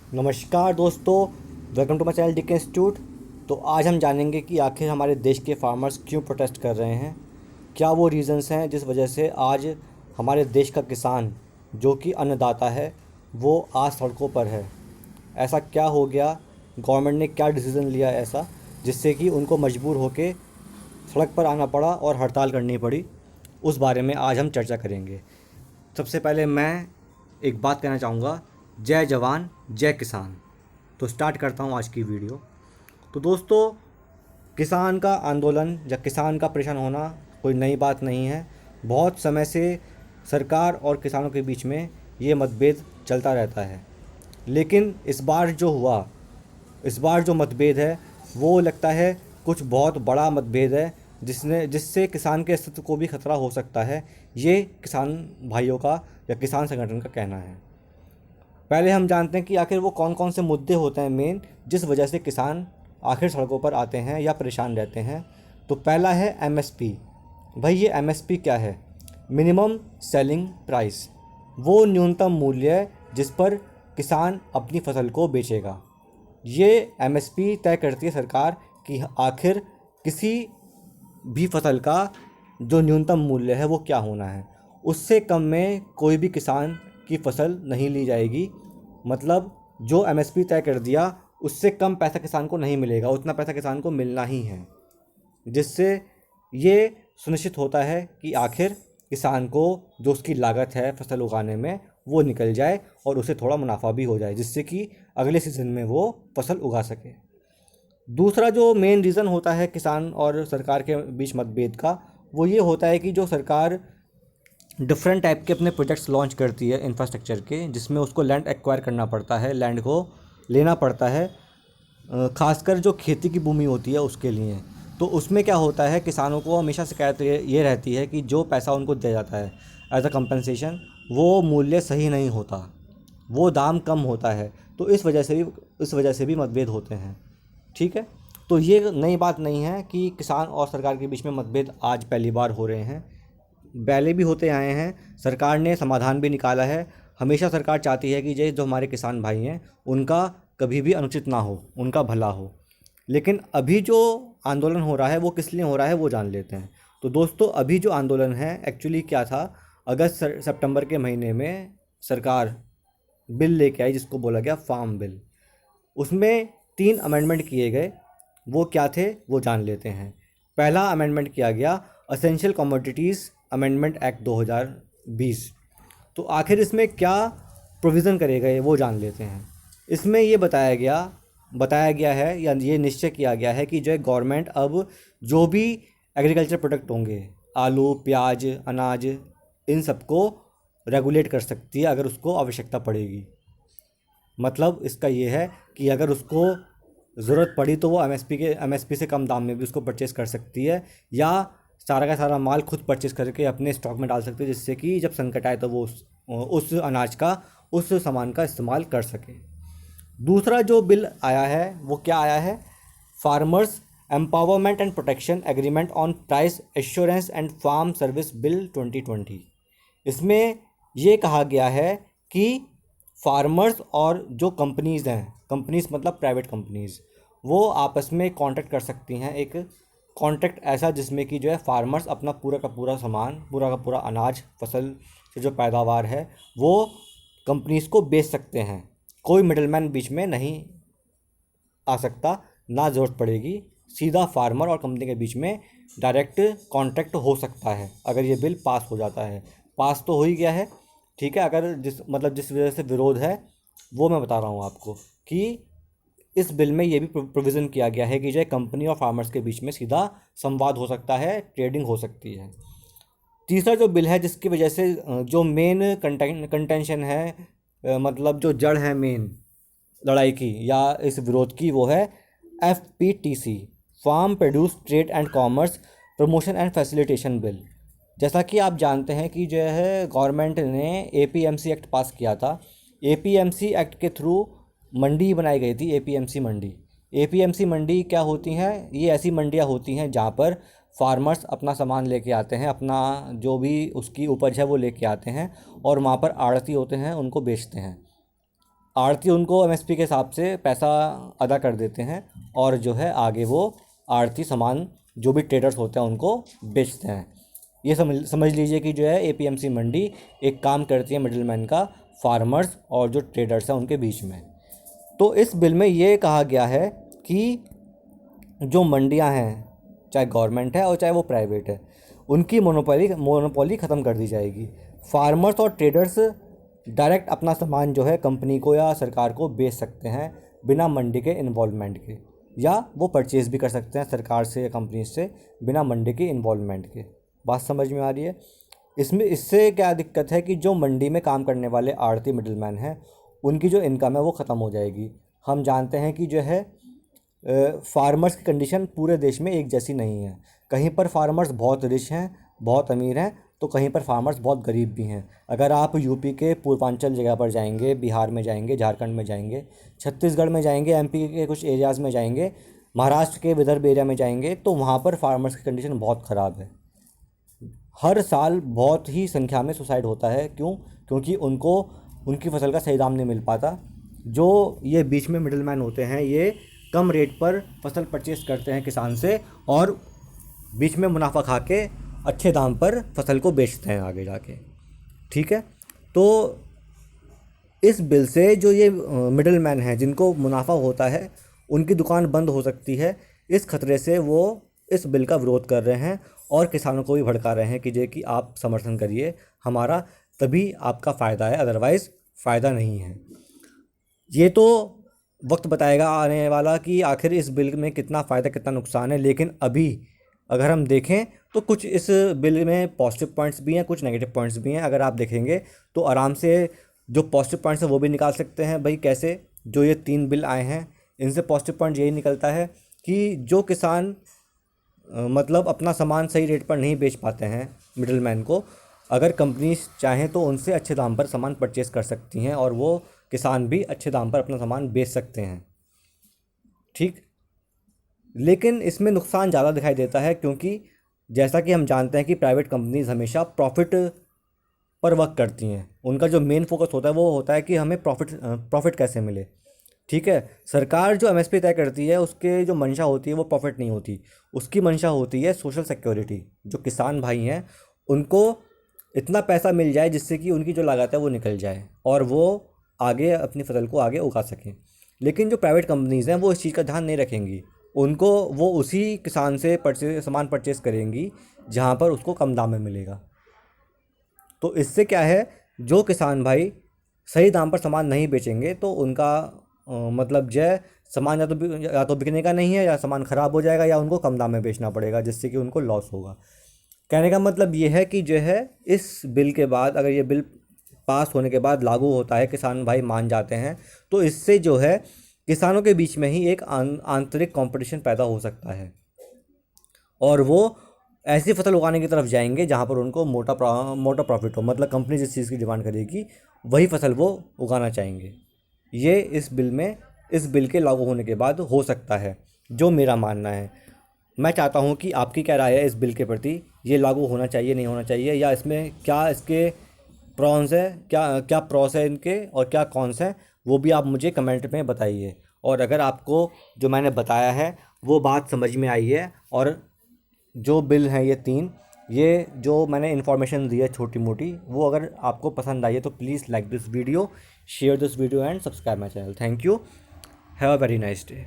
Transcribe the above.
नमस्कार दोस्तों, welcome to my channel DK institute. तो आज हम जानेंगे कि आखिर हमारे देश के फार्मर्स क्यों प्रोटेस्ट कर रहे हैं। क्या वो रीज़न्स हैं जिस वजह से आज हमारे देश का किसान जो कि अन्नदाता है वो आज सड़कों पर है। ऐसा क्या हो गया, गवर्नमेंट ने क्या डिसीज़न लिया ऐसा जिससे कि उनको मजबूर होकर सड़क पर आना पड़ा और हड़ताल करनी पड़ी। उस बारे में आज हम चर्चा करेंगे। सबसे पहले मैं एक बात कहना चाहूँगा, जय जवान जय किसान। तो स्टार्ट करता हूँ आज की वीडियो। तो दोस्तों, किसान का आंदोलन या किसान का परेशान होना कोई नई बात नहीं है। बहुत समय से सरकार और किसानों के बीच में ये मतभेद चलता रहता है। लेकिन इस बार जो हुआ, इस बार जो मतभेद है वो लगता है कुछ बहुत बड़ा मतभेद है जिससे किसान के अस्तित्व को भी खतरा हो सकता है। ये किसान भाइयों का या किसान संगठन का कहना है। पहले हम जानते हैं कि आखिर वो कौन कौन से मुद्दे होते हैं मेन जिस वजह से किसान आखिर सड़कों पर आते हैं या परेशान रहते हैं। तो पहला है MSP। भाई ये MSP क्या है? मिनिमम सेलिंग प्राइस, वो न्यूनतम मूल्य जिस पर किसान अपनी फसल को बेचेगा। ये MSP तय करती है सरकार कि आखिर किसी भी फसल का जो न्यूनतम मूल्य है वो क्या होना है। उससे कम में कोई भी किसान की फसल नहीं ली जाएगी। मतलब जो MSP तय कर दिया उससे कम पैसा किसान को नहीं मिलेगा, उतना पैसा किसान को मिलना ही है। जिससे ये सुनिश्चित होता है कि आखिर किसान को जो उसकी लागत है फसल उगाने में वो निकल जाए और उसे थोड़ा मुनाफा भी हो जाए, जिससे कि अगले सीज़न में वो फसल उगा सके। दूसरा जो मेन रीज़न होता है किसान और सरकार के बीच मतभेद का, वो ये होता है कि जो सरकार डिफरेंट टाइप के अपने प्रोजेक्ट्स लॉन्च करती है इंफ्रास्ट्रक्चर के, जिसमें उसको लैंड एक्वायर करना पड़ता है, लैंड को लेना पड़ता है, खासकर जो खेती की भूमि होती है उसके लिए। तो उसमें क्या होता है, किसानों को हमेशा शिकायत ये रहती है कि जो पैसा उनको दिया जाता है एज अ कंपनसेशन, वो मूल्य सही नहीं होता, वो दाम कम होता है। तो इस वजह से भी मतभेद होते हैं। ठीक है, तो ये नई बात नहीं है कि किसान और सरकार के बीच में मतभेद आज पहली बार हो रहे हैं, पहले भी होते आए हैं। सरकार ने समाधान भी निकाला है। हमेशा सरकार चाहती है कि जो हमारे किसान भाई हैं उनका कभी भी अनुचित ना हो, उनका भला हो। लेकिन अभी जो आंदोलन हो रहा है वो किस लिए हो रहा है वो जान लेते हैं। तो दोस्तों, अभी जो आंदोलन है एक्चुअली क्या था, अगस्त सितंबर के महीने में सरकार बिल लेके आई जिसको बोला गया फार्म बिल। उसमें 3 अमेंडमेंट किए गए। वो क्या थे वो जान लेते हैं। पहला अमेंडमेंट किया गया असेंशियल कमोडिटीज़ अमेंडमेंट एक्ट 2020। तो आखिर इसमें क्या प्रोविज़न करे गए वो जान लेते हैं। इसमें ये बताया गया है या ये निश्चय किया गया है कि जो है गवर्नमेंट अब जो भी एग्रीकल्चर प्रोडक्ट होंगे, आलू, प्याज, अनाज, इन सबको रेगुलेट कर सकती है अगर उसको आवश्यकता पड़ेगी। मतलब इसका ये है कि अगर उसको ज़रूरत पड़ी तो वो MSP से कम दाम में भी उसको परचेज़ कर सकती है, या सारा का सारा माल खुद परचेज़ करके अपने स्टॉक में डाल सकती है, जिससे कि जब संकट आए तो वो उस अनाज का, उस सामान का इस्तेमाल कर सके। दूसरा जो बिल आया है वो क्या आया है, farmers empowerment and protection agreement on price assurance and farm service bill 2020। इसमें ये कहा गया है कि फार्मर्स और जो कंपनीज़ हैं, कंपनीज़ मतलब प्राइवेट कंपनीज़, वो आपस में कॉन्ट्रैक्ट कर सकती हैं। एक कॉन्ट्रैक्ट ऐसा जिसमें कि जो है फार्मर्स अपना पूरा का पूरा सामान, पूरा का पूरा अनाज, फसल से जो पैदावार है वो कंपनीज़ को बेच सकते हैं। कोई मिडलमैन बीच में नहीं आ सकता, ना ज़रूरत पड़ेगी, सीधा फार्मर और कंपनी के बीच में डायरेक्ट कॉन्ट्रैक्ट हो सकता है अगर ये बिल पास हो जाता है। पास तो हो ही गया है, ठीक है। अगर जिस वजह से विरोध है वो मैं बता रहा हूँ आपको कि इस बिल में ये भी प्रोविज़न किया गया है कि जो कंपनी और फार्मर्स के बीच में सीधा संवाद हो सकता है, ट्रेडिंग हो सकती है। तीसरा जो बिल है जिसकी वजह से जो मेन कंटेंशन है, मतलब जो जड़ है मेन लड़ाई की या इस विरोध की, वो है FPTC, farm produce trade and commerce promotion and facilitation bill. जैसा कि आप जानते हैं कि जो है गवर्नमेंट ने APMC एक्ट पास किया था। APMC एक्ट के थ्रू मंडी बनाई गई थी, APMC मंडी। APMC मंडी क्या होती हैं? ये ऐसी मंडियाँ होती हैं जहाँ पर फार्मर्स अपना सामान लेके आते हैं, अपना जो भी उसकी उपज है वो लेके आते हैं और वहाँ पर आड़ती होते हैं, उनको बेचते हैं। आड़ती उनको एमएसपी के हिसाब से पैसा अदा कर देते हैं और जो है आगे वो आड़ती सामान जो भी ट्रेडर्स होते हैं उनको बेचते हैं। ये समझ लीजिए कि जो है एपीएमसी मंडी एक काम करती है मिडिलमैन का फार्मर्स और जो ट्रेडर्स हैं उनके बीच में। तो इस बिल में ये कहा गया है कि जो मंडियां हैं, चाहे गवर्नमेंट है और चाहे वो प्राइवेट है, उनकी मोनोपोली ख़त्म कर दी जाएगी। फार्मर्स और ट्रेडर्स डायरेक्ट अपना सामान जो है कंपनी को या सरकार को बेच सकते हैं बिना मंडी के इन्वॉल्वमेंट के, या वो परचेज़ भी कर सकते हैं सरकार से या कंपनी से बिना मंडी के इन्वॉल्वमेंट के। बात समझ में आ रही है? इससे क्या दिक्कत है कि जो मंडी में काम करने वाले आड़ती मिडिलमैन हैं उनकी जो इनकम है वो ख़त्म हो जाएगी। हम जानते हैं कि जो है फार्मर्स की कंडीशन पूरे देश में एक जैसी नहीं है। कहीं पर फार्मर्स बहुत रिच हैं, बहुत अमीर हैं, तो कहीं पर फार्मर्स बहुत गरीब भी हैं। अगर आप यूपी के पूर्वांचल जगह पर जाएंगे, बिहार में जाएंगे, झारखंड में जाएंगे, छत्तीसगढ़ में जाएंगे, एमपी के कुछ एरियाज़ में जाएंगे, महाराष्ट्र के विदर्भ एरिया में जाएंगे, तो वहाँ पर फार्मर्स की कंडीशन बहुत ख़राब है। हर साल बहुत ही संख्या में सुसाइड होता है। क्यों? क्योंकि उनको उनकी फसल का सही दाम नहीं मिल पाता। जो ये बीच में मिडिलमैन होते हैं ये कम रेट पर फसल परचेस करते हैं किसान से और बीच में मुनाफा खा के अच्छे दाम पर फसल को बेचते हैं आगे जाके। ठीक है? तो इस बिल से जो ये मिडिलमैन हैं जिनको मुनाफा होता है उनकी दुकान बंद हो सकती है। इस खतरे से वो इस बिल का विरोध कर रहे हैं और किसानों को भी भड़का रहे हैं कि जो कि आप समर्थन करिए हमारा, तभी आपका फ़ायदा है, अदरवाइज़ फ़ायदा नहीं है। ये तो वक्त बताएगा आने वाला कि आखिर इस बिल में कितना फ़ायदा कितना नुकसान है। लेकिन अभी अगर हम देखें तो कुछ इस बिल में पॉजिटिव पॉइंट्स भी हैं, कुछ नेगेटिव पॉइंट्स भी हैं। अगर आप देखेंगे तो आराम से जो पॉजिटिव पॉइंट्स हैं वो भी निकाल सकते हैं। भाई कैसे? जो ये 3 बिल आए हैं इनसे पॉजिटिव पॉइंट यही निकलता है कि जो किसान मतलब अपना सामान सही रेट पर नहीं बेच पाते हैं मिडिलमैन को, अगर कंपनीज चाहें तो उनसे अच्छे दाम पर सामान परचेज़ कर सकती हैं और वो किसान भी अच्छे दाम पर अपना सामान बेच सकते हैं। ठीक? लेकिन इसमें नुकसान ज़्यादा दिखाई देता है क्योंकि जैसा कि हम जानते हैं कि प्राइवेट कंपनीज हमेशा प्रॉफिट पर वर्क करती हैं। उनका जो मेन फोकस होता है वो होता है कि हमें प्रॉफिट कैसे मिले। ठीक है? सरकार जो एमएसपी तय करती है उसके जो मंशा होती है वो प्रॉफिट नहीं होती, उसकी मंशा होती है सोशल सिक्योरिटी। जो किसान भाई हैं उनको इतना पैसा मिल जाए जिससे कि उनकी जो लागत है वो निकल जाए और वो आगे अपनी फसल को आगे उगा सकें। लेकिन जो प्राइवेट कंपनीज़ हैं वो इस चीज़ का ध्यान नहीं रखेंगी। उनको वो उसी किसान से सामान परचेज़ करेंगी जहाँ पर उसको कम दाम में मिलेगा। तो इससे क्या है, जो किसान भाई सही दाम पर सामान नहीं बेचेंगे तो उनका मतलब जय सामान या तो बिकने का नहीं है, या सामान ख़राब हो जाएगा, या उनको कम दाम में बेचना पड़ेगा जिससे कि उनको लॉस होगा। कहने का मतलब ये है कि जो है इस बिल के बाद, अगर ये बिल पास होने के बाद लागू होता है, किसान भाई मान जाते हैं, तो इससे जो है किसानों के बीच में ही एक आंतरिक कंपटीशन पैदा हो सकता है और वो ऐसी फसल उगाने की तरफ जाएंगे जहाँ पर उनको मोटा प्रॉफिट हो। मतलब कंपनी जिस चीज़ की डिमांड करेगी वही फसल वो उगाना चाहेंगे। ये इस बिल के लागू होने के बाद हो सकता है, जो मेरा मानना है। मैं चाहता हूँ कि आपकी क्या राय है इस बिल के प्रति? ये लागू होना चाहिए, नहीं होना चाहिए, या इसमें क्या इसके प्रॉन्स है, क्या क्या प्रॉस है इनके और क्या कॉन्स हैं, वो भी आप मुझे कमेंट में बताइए। और अगर आपको जो मैंने बताया है वो बात समझ में आई है और जो बिल हैं ये 3, ये जो मैंने इन्फॉर्मेशन दी है छोटी मोटी, वो अगर आपको पसंद आई है तो please like this video, share this video and subscribe my channel. Thank you. Have a very nice day.